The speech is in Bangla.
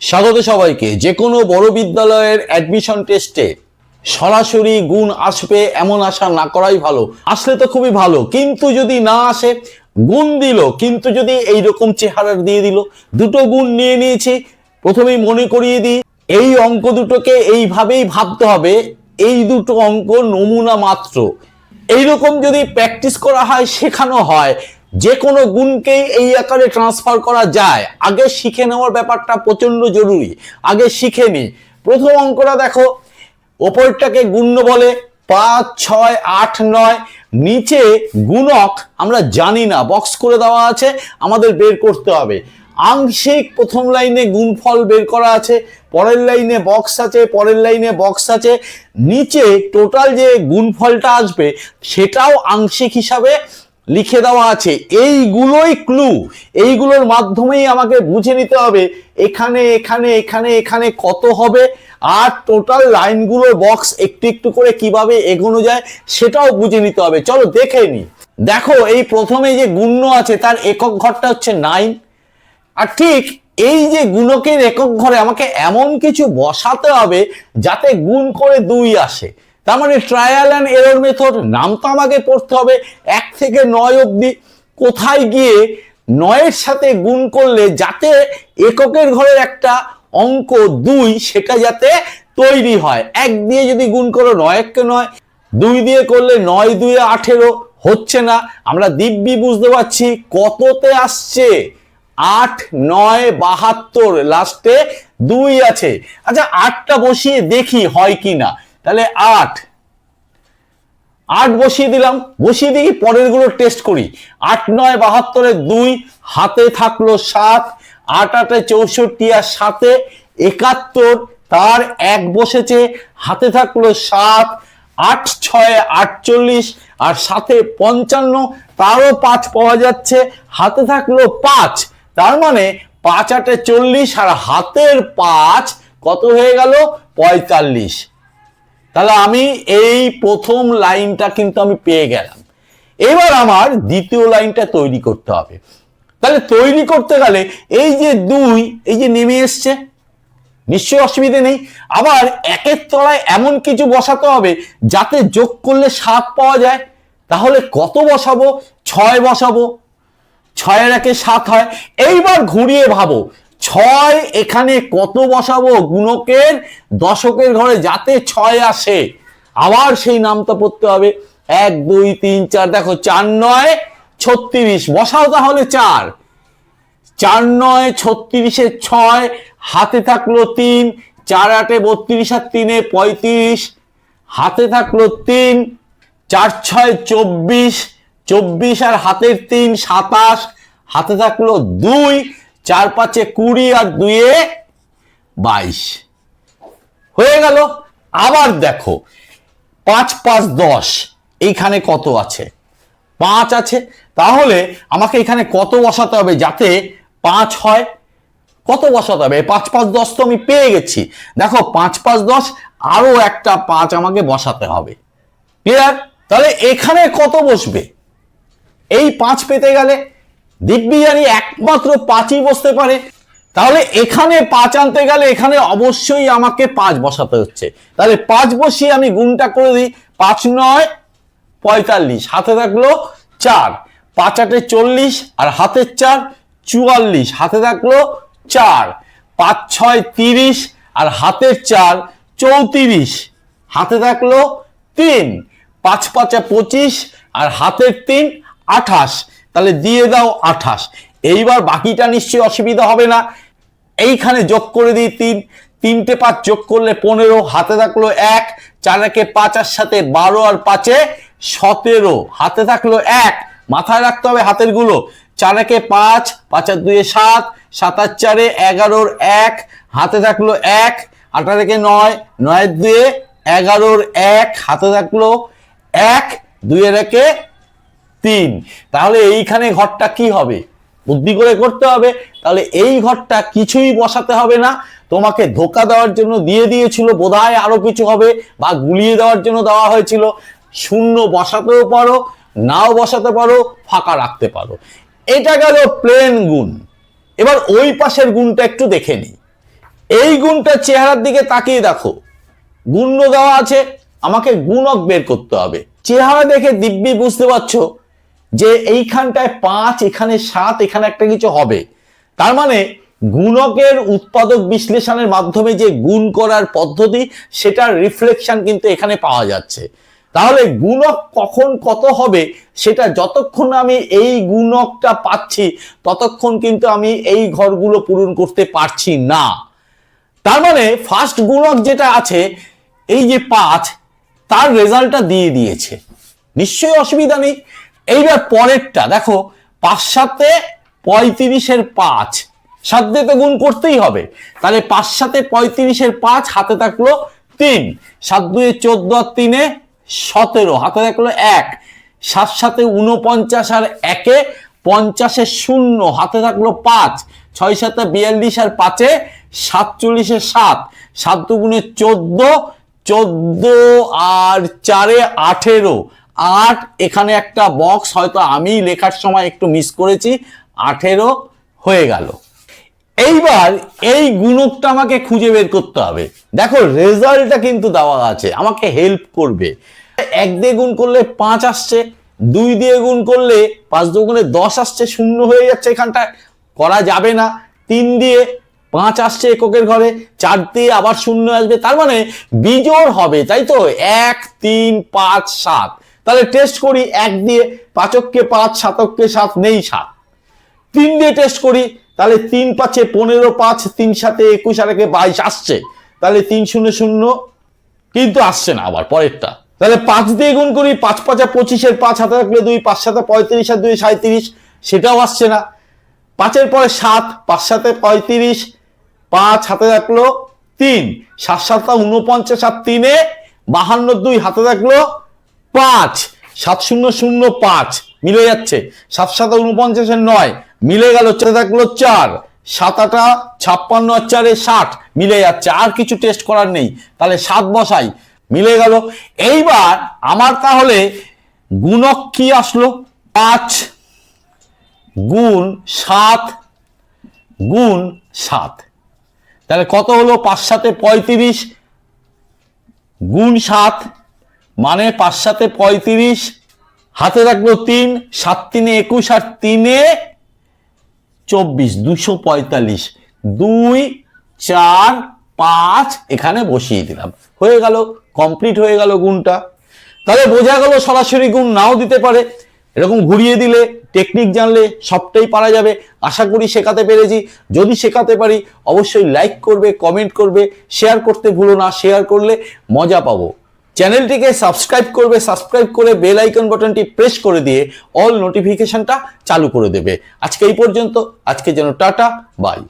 স্বাগত সবাইকে। যে কোনো বড় বিদ্যালয়ের অ্যাডমিশন টেস্টে সরাসরি গুণ আসবে এমন আশা না করাই ভালো। আসলে তো খুবই ভালো, কিন্তু যদি না আসে, গুণ দিল কিন্তু যদি এইরকম চেহারার দিয়ে দিল। দুটো গুণ নিয়ে নিয়েছি, প্রথমেই মনে করিয়ে দিই এই অঙ্ক দুটোকে এইভাবেই ভাবতে হবে। এই দুটো অঙ্ক নমুনা মাত্র। এইরকম যদি প্র্যাকটিস করা হয়, শেখানো হয়, যে কোনো গুণকেই এই আকারে ট্রান্সফার করা যায়। আগে শিখে নেওয়ার ব্যাপারটা প্রচন্ড জরুরি, আগে শিখে নি। প্রথম অঙ্কটা দেখো, ওপরটাকে গুণ্য বলে 5, 6, 8, 9, নিচে গুণক আমরা জানি না, বক্স করে দেওয়া আছে, আমাদের বের করতে হবে। আংশিক প্রথম লাইনে গুণফল বের করা আছে, পরের লাইনে বক্স আছে, পরের লাইনে বক্স আছে, নিচে টোটাল যে গুণফলটা আসবে সেটাও আংশিক হিসাবে লিখে দেওয়া আছে। এইগুলোই ক্লু, এইগুলোর মাধ্যমেই আমাকে বুঝে নিতে হবে এখানে এখানে এখানে এখানে কত হবে, আর টোটাল লাইনগুলোর বক্স একটু একটু করে কিভাবে এগোনো যায় সেটাও বুঝে নিতে হবে। চলো দেখে নি। দেখো, এই প্রথমে যে গুণ্য আছে তার একক ঘরটা হচ্ছে 9, আর ঠিক এই যে গুণকের একক ঘরে আমাকে এমন কিছু বসাতে হবে যাতে গুণ করে 2 আসে। তার মানে ট্রায়াল অ্যান্ড এরর মেথড। নাম তো আমাকে পড়তে হবে 1 থেকে 9 অবধি। কোথায় গিয়ে 9-এর সাথে গুণ করলে যাতে এককের ঘরের একটা অঙ্ক 2 সেটা যাতে তৈরি হয়। 1 দিয়ে যদি গুণ করো 9 9, 2 দিয়ে করলে 9 2 18 হচ্ছে না। আমরা দিব্যি বুঝতে পারছি কততে আসছে, 8 9 72, লাস্টে 2 আছে। আচ্ছা, 8টা বসিয়ে দেখি হয় কি না। তাহলে 8 বসিয়ে দিলাম, বসিয়ে দেখি পরের গুলো টেস্ট করি। 8 9 72 2, হাতে থাকলো 7, 8 8 64 আর 7 71, তার 1 বসেছে, হাতে থাকলো 7, 8 6 48 আর 7 55, তারও 5 পাওয়া যাচ্ছে, হাতে থাকলো 5। তার মানে 5 8 40 আর হাতের 5 কত হয়ে গেল? 45। তাহলে আমি এই প্রথম লাইনটা কিন্তু আমি পেয়ে গেলাম। এবার আমার দ্বিতীয় লাইনটা তৈরি করতে হবে। তাহলে তৈরি করতে গেলে এই যে 2, এই যে নেমে এসছে, নিশ্চয়ই অসুবিধে নেই। আবার 1-এর তলায় এমন কিছু বসাতে হবে যাতে যোগ করলে 7 পাওয়া যায়। তাহলে কত বসাবো? 6 বসাবো, 6-এর 1-এ 7 হয়। এইবার ঘুরিয়ে ভাবো, 6 এখানে কত বসাবো গুণকের দশকের ঘরে যাতে 6 আসে। আবার সেই নামটা পড়তে হবে, 1 2 3 4। দেখো 4 9 36, বসাও তাহলে 4 4 9 36 6, হাতে থাকলো 3, 4 8 32 আর 3 35, হাতে থাকলো 3, 4 6 24, 24 আর হাতের 3 27, হাতে থাকলো 2, 4 5 20 আর 2 22 হয়ে গেল। আবার দেখো 5 5 10, এইখানে কত আছে? 5 আছে। তাহলে আমাকে এখানে কত বসাতে হবে যাতে 5 হয়? কত বসাতে হবে? 5 5 10 তো আমি পেয়ে গেছি। দেখো 5 5 10, আরো একটা 5 আমাকে বসাতে হবে। ক্লিয়ার? তাহলে এখানে কত বসবে? এই 5 পেতে গেলে দিব্যি জানি একমাত্র 5ই বসতে পারে। তাহলে এখানে 5 আনতে গেলে এখানে অবশ্যই আমাকে 5 বসাতে হচ্ছে। তাহলে 5 বসিয়ে আমি গুণটা করে দিই। 5 9 45, হাতে থাকলো 4, 5 8 40 আর হাতের 4 44, হাতে থাকলো 4, 5 6 30 আর হাতের 4 34, হাতে থাকলো 3, 5 5 25 আর হাতের 3 28। তাহলে দিয়ে দাও 28। এইবার বাকিটা নিশ্চয়ই অসুবিধা হবে না। এইখানে যোগ করে দিই 3, 3টে 5 যোগ করলে 15, হাতে থাকলো 1, 4 1 5 আর সাথে 12 আর 5 17, হাতে থাকলো 1। মাথায় রাখতে হবে হাতের গুলো। 4 1 5, 5 আর 2 7, 7 আর 4 11, 1, হাতে থাকলো 1, 8 আর 9, 9 আর 2 11, 1, হাতে থাকলো 1, 2 এর 1 3। তাহলে এইখানে ঘরটা কি হবে? বুদ্ধি করে করতে হবে। তাহলে এই ঘরটা কিছুই বসাতে হবে না, তোমাকে ধোকা দেওয়ার জন্য দিয়ে দিয়েছিল, বোধহয় আরো কিছু হবে, বা গুলিয়ে দেওয়ার জন্য দেওয়া হয়েছিল। শূন্য বসাতেও পারো, নাও বসাতে পারো, ফাঁকা রাখতে পারো। এটা গেল প্লেন গুণ। এবার ওই পাশের গুণটা একটু দেখে নিই। এই গুণটার চেহারার দিকে তাকিয়ে দেখো, গুণ্য দেওয়া আছে, আমাকে গুণক বের করতে হবে। চেহারা দেখে দিব্যি বুঝতে পারছো যে এইখানটায় 5, এখানে 7, এখানে একটা কিছু হবে। তার মানে গুণকের উৎপাদক বিশ্লেষণের মাধ্যমে যে গুণ করার পদ্ধতি, সেটার রিফ্লেকশন কিন্তু এখানে পাওয়া যাচ্ছে। তাহলে গুণক কখন কত হবে সেটা যতক্ষণ আমি এই গুণকটা পাচ্ছি ততক্ষণ কিন্তু আমি এই ঘরগুলো পূরণ করতে পারছি না। তার মানে ফার্স্ট গুণক যেটা আছে এই যে 5, তার রেজাল্টটা দিয়ে দিয়েছে, নিশ্চয়ই অসুবিধা নেই। এইবার পরেরটা দেখো, 5 7 35-এর 5, 7 দিয়ে তো গুণ করতেই হবে। তাহলে 5 7 35-এর 5, হাতে থাকলো 3, 7 2 14 আর 3 17, হাতে থাকলো 1, 7 7 49 আর 1 50-এ 0, হাতে থাকলো 5, 6 7 42 আর 5 47-এ 7, 7 2 14, 14 আর 4 18, 8, এখানে একটা বক্স হয়তো আমি লেখার সময় একটু মিস করেছি, 18 হয়ে গেল। এইবার এই গুণকটা আমাকে খুঁজে বের করতে হবে। দেখো রেজাল্টটা কিন্তু দেওয়া আছে, আমাকে হেল্প করবে। 1 দিয়ে গুণ করলে 5 আসছে, 2 দিয়ে গুণ করলে 5 2 10 আসছে, 0 হয়ে যাচ্ছে, এখানটা করা যাবে না। 3 দিয়ে 5 আসছে এককের ঘরে, 4 দিয়ে আবার 0 আসবে, তার মানে বিজোড় হবে, তাই তো? 1 3 5 7। তাহলে টেস্ট করি 1 দিয়ে, 5 5, 7 7, নেই 7। 3 দিয়ে টেস্ট করি, তাহলে 3 5 15, 5 3 7 21 আর 1 22 আসছে, তাহলে 3 0 0 কিন্তু আসছে না আবার পরেরটা। তাহলে 5 দিয়ে গুণ করি, 5 5 25-এর 5, হাতে থাকলে 2, 5 7 35 আর 2 37, সেটাও আসছে না। 5-এর পরে 7, 5 7 35, 5 হাতে থাকলো 3, 7 7 49 আর 3 52, 2 হাতে থাকলো 5, 7 0 0 5 মিলে যাচ্ছে, 7 7 49 9 মিলে গেল, থাকলো 4, 7 8 56 আর 4 60 মিলে যাচ্ছে, আর কিছু টেস্ট করার নেই। তাহলে 7 বসাই, মিলে গেল। এইবার আমার তাহলে গুণক কি আসলো? 5 গুণ 7 গুণ 7, তাহলে কত হলো? 5 7 35 গুণ 7, মানে 5 7 35, হাতে রাখলো 3, 7 3 21 আর 3 24, 245, 2 4 5 এখানে বসিয়ে দিলাম, হয়ে গেল, কমপ্লিট হয়ে গেল গুণটা। তাহলে বোঝা গেল সরাসরি গুণ নাও দিতে পারে, এরকম ঘুরিয়ে দিলে, টেকনিক জানলে সবটাই পারা যাবে। আশা করি শেখাতে পেরেছি। যদি শেখাতে পারি অবশ্যই লাইক করবে, কমেন্ট করবে, শেয়ার করতে ভুলো না, শেয়ার করলে মজা পাবো। চ্যানেলটিকে সাবস্ক্রাইব করবে, সাবস্ক্রাইব করে বেল আইকন বাটনটি প্রেস করে দিয়ে অল নোটিফিকেশনটা চালু করে দেবে। আজকে এই পর্যন্ত, আজকে যেন টাটা বাই।